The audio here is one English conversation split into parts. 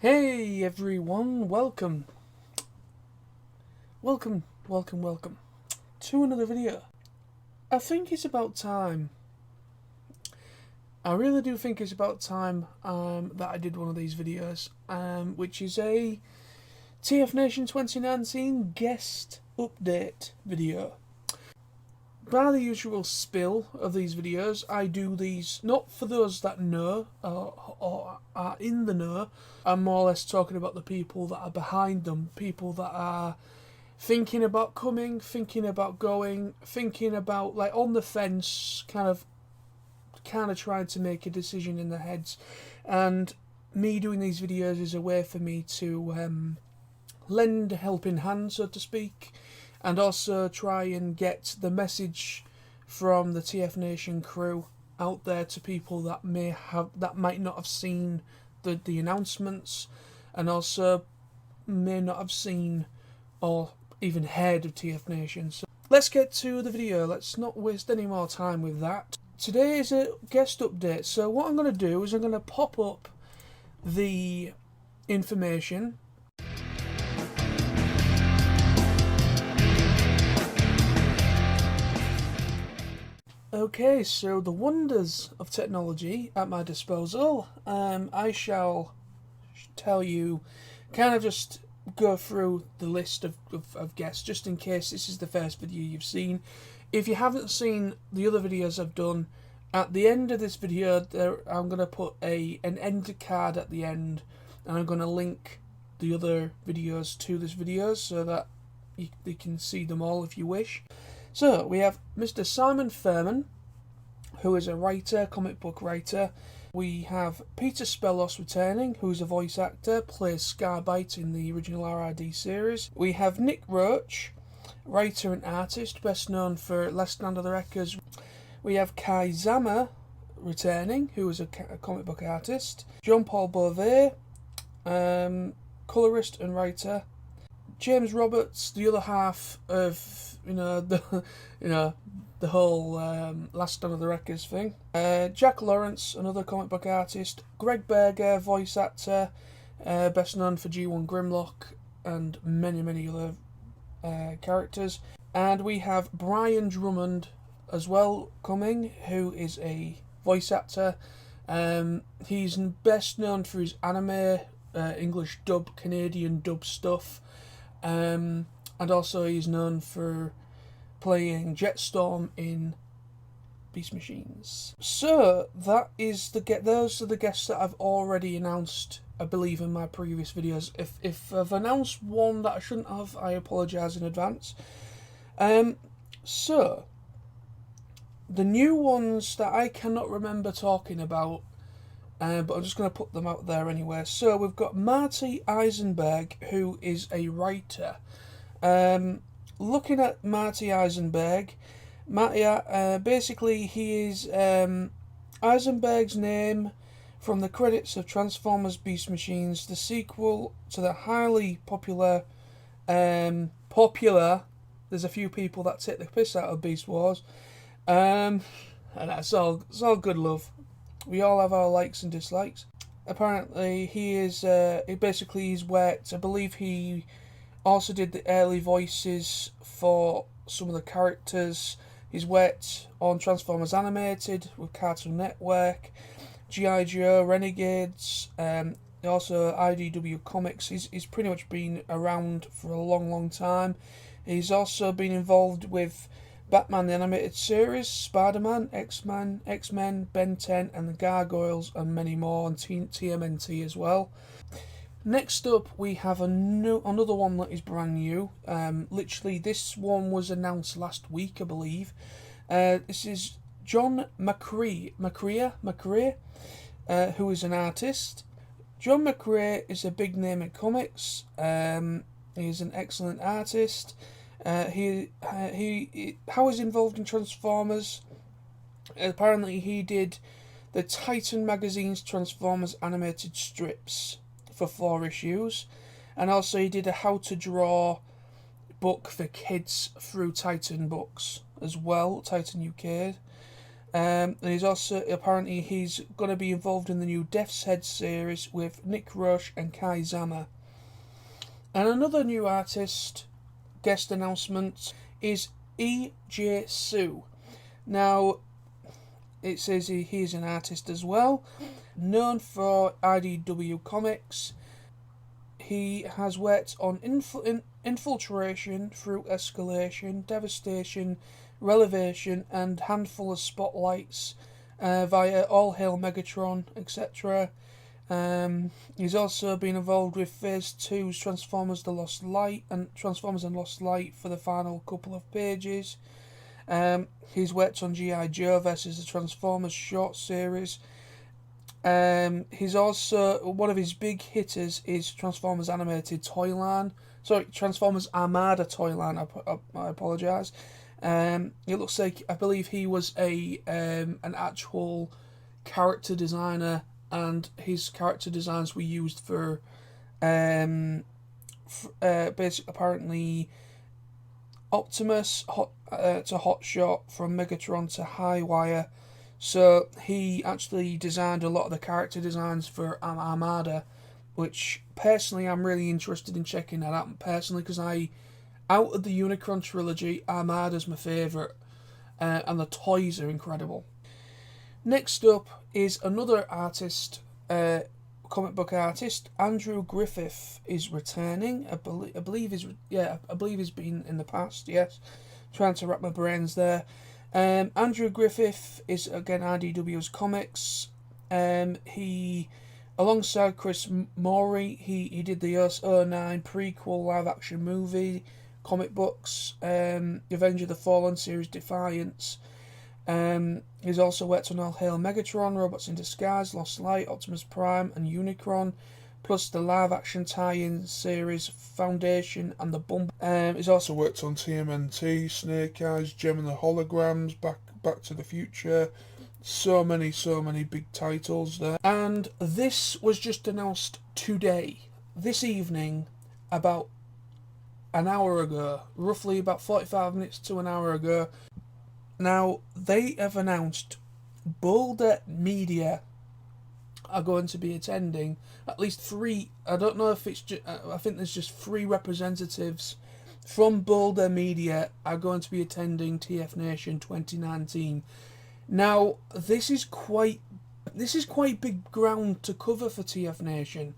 Hey everyone, welcome to another video. I think it's about time. I really do think it's about time that I did one of these videos, which is a TFNation 2019 guest update video. By the usual spill of these videos, I do these not for those that know or are in the know. I'm more or less talking about the people that are behind them, people that are thinking about coming, thinking about going, thinking about like on the fence, kind of trying to make a decision in their heads. And me doing these videos is a way for me to lend a helping hand, so to speak, and also try and get the message from the TFNation crew out there to people that might not have seen the announcements, and also may not have seen or even heard of TFNation. So let's get to the video. Let's not waste any more time with that. Today is a guest update. So what I'm going to do is I'm going to pop up the information. Okay, so the wonders of technology at my disposal. I shall tell you, kind of just go through the list of guests, just in case this is the first video you've seen. If you haven't seen the other videos I've done, at the end of this video, I'm going to put an end card at the end, and I'm going to link the other videos to this video so that you can see them all if you wish. So we have Mr. Simon Furman, who is a writer, comic book writer. We have Peter Spellos returning, who is a voice actor, plays Skybite in the original RID series. We have Nick Roach, writer and artist, best known for Last Stand of the Wreckers. We have Kai Zama returning, who is a comic book artist. Jean-Paul Beauvais, colourist and writer. James Roberts, the other half of the whole Last Stand of the Wreckers thing. Jack Lawrence, another comic book artist. Greg Berger, voice actor, best known for G1 Grimlock and many other characters. And we have Brian Drummond as well coming, who is a voice actor. He's best known for his anime, English dub, Canadian dub stuff. And also he's known for playing Jetstorm in Beast Machines. So that is those are the guests that I've already announced, I believe, in my previous videos. If I've announced one that I shouldn't have, I apologise in advance. So the new ones that I cannot remember talking about, but I'm just going to put them out there anyway. So we've got Marty Eisenberg, who is a writer. Looking at Marty Eisenberg, basically he is Eisenberg's name from the credits of Transformers Beast Machines, the sequel to the highly popular, there's a few people that take the piss out of Beast Wars, and that's all, it's all good love. We all have our likes and dislikes. Apparently he is, he's worked, I believe he also did the early voices for some of the characters. He's worked on Transformers Animated with Cartoon Network, G.I. Joe, Renegades, also IDW Comics. He's pretty much been around for a long time. He's also been involved with Batman the Animated Series, Spider-Man, X-Men, Ben 10 and the Gargoyles, and many more, and TMNT as well. Next up, we have another one that is brand new. Literally, this one was announced last week, I believe. This is John McCrea, who is an artist. John McCrea is a big name in comics. He is an excellent artist. How he's involved in Transformers? Apparently, he did the Titan magazine's Transformers animated strips for 4 issues, and also he did a how to draw book for kids through Titan Books as well, Titan UK. And he's also, apparently he's going to be involved in the new Death's Head series with Nick Roche and Kai Zama. And another new artist guest announcement is E.J. Su. Now, it says he's an artist as well, known for IDW Comics. He has worked on Infiltration through Escalation, Devastation, Relevation, and Handful of Spotlights via All Hail Megatron, etc. He's also been involved with Phase 2's Transformers The Lost Light and Transformers and Lost Light for the final couple of pages. He's worked on G.I. Joe versus the Transformers short series. He's also, one of his big hitters is Transformers Animated Toyline. Sorry, Transformers Armada Toyline, I apologise. It looks like, I believe he was an actual character designer, and his character designs were used for basically, apparently, Optimus to Hotshot, from Megatron to Highwire. So he actually designed a lot of the character designs for Armada, which personally I'm really interested in checking that out personally, because out of the Unicron trilogy, Armada's my favourite, and the toys are incredible. Next up is another artist, comic book artist. Andrew Griffith is returning. I believe he's been in the past. Yes, trying to wrap my brains there. Andrew Griffith is again IDW's comics. He, alongside Chris Morey, he did the 09 prequel live action movie comic books, Avenger the Fallen series Defiance. He's also worked on All Hail Megatron, Robots in Disguise, Lost Light, Optimus Prime, and Unicron, plus the live-action tie-in series Foundation and the Bump. He's also worked on TMNT, Snake Eyes, Gem and the Holograms, Back to the Future. So many big titles there. And this was just announced today, this evening, about an hour ago, roughly about 45 minutes to an hour ago. Now, they have announced Boulder Media are going to be attending. At least 3, I don't know if it's just, I think there's just 3 representatives from Boulder Media are going to be attending TFNation 2019. Now, this is quite big ground to cover for TFNation.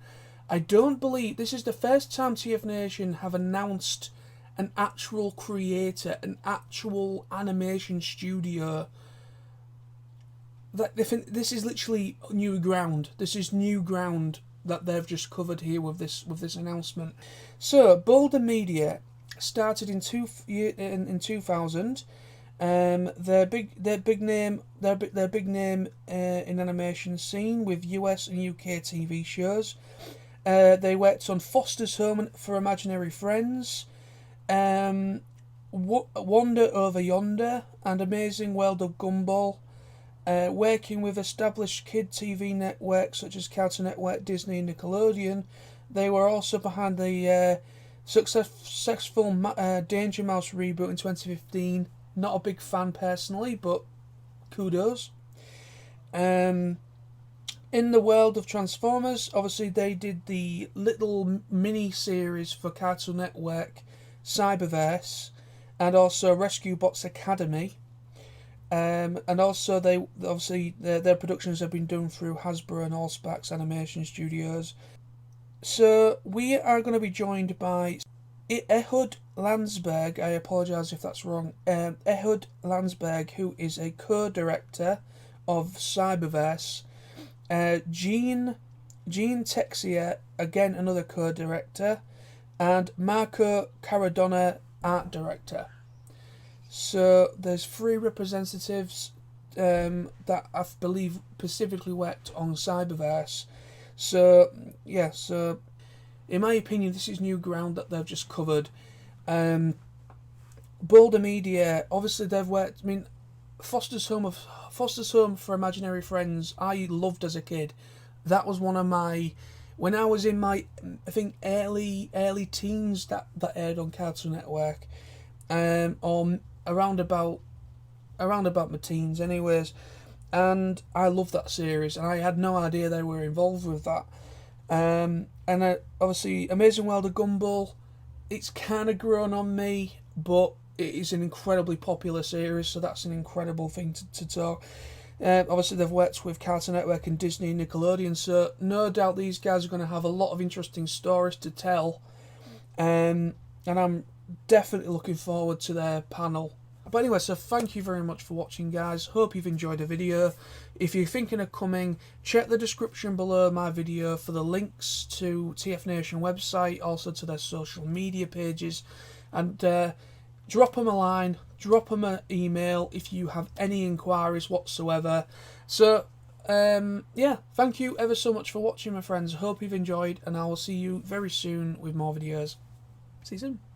I don't believe this is the first time TFNation have announced an actual creator, an actual animation studio. This is literally new ground. This is new ground that they've just covered here with this announcement. So Boulder Media started in 2000. Their big name in animation scene with US and UK TV shows. They worked on Foster's Home for Imaginary Friends, Wander Over Yonder, and Amazing World of Gumball. Working with established kid TV networks such as Cartoon Network, Disney, and Nickelodeon. They were also behind the successful Danger Mouse reboot in 2015. Not a big fan personally, but kudos. In the world of Transformers, obviously they did the little mini series for Cartoon Network, Cyberverse, and also Rescue Bots Academy. And also their productions have been done through Hasbro and Allsparks Animation Studios. So we are going to be joined by Ehud Landsberg. I apologise if that's wrong. Ehud Landsberg, who is a co-director of Cyberverse. Gene Texier, again another co-director, and Marco Caradonna, art director. So there's 3 representatives that I believe specifically worked on Cyberverse. So yeah, so in my opinion, this is new ground that they've just covered. Boulder Media, obviously they've worked. I mean, Foster's Home for Imaginary Friends, I loved as a kid. That was one of my, when I was in my, I think early teens, that aired on Cartoon Network, or around about around about my teens anyways, and I love that series, and I had no idea they were involved with that. And obviously, Amazing World of Gumball, it's kind of grown on me, but it is an incredibly popular series, so that's an incredible thing to talk. Obviously, they've worked with Cartoon Network and Disney and Nickelodeon, so no doubt these guys are going to have a lot of interesting stories to tell. And I'm definitely looking forward to their panel. But anyway, so thank you very much for watching, guys. Hope you've enjoyed the video. If you're thinking of coming, check the description below my video for the links to TFNation website, also to their social media pages, and drop them a line, drop them an email if you have any inquiries whatsoever. So, yeah, thank you ever so much for watching, my friends. Hope you've enjoyed, and I will see you very soon with more videos. See you soon.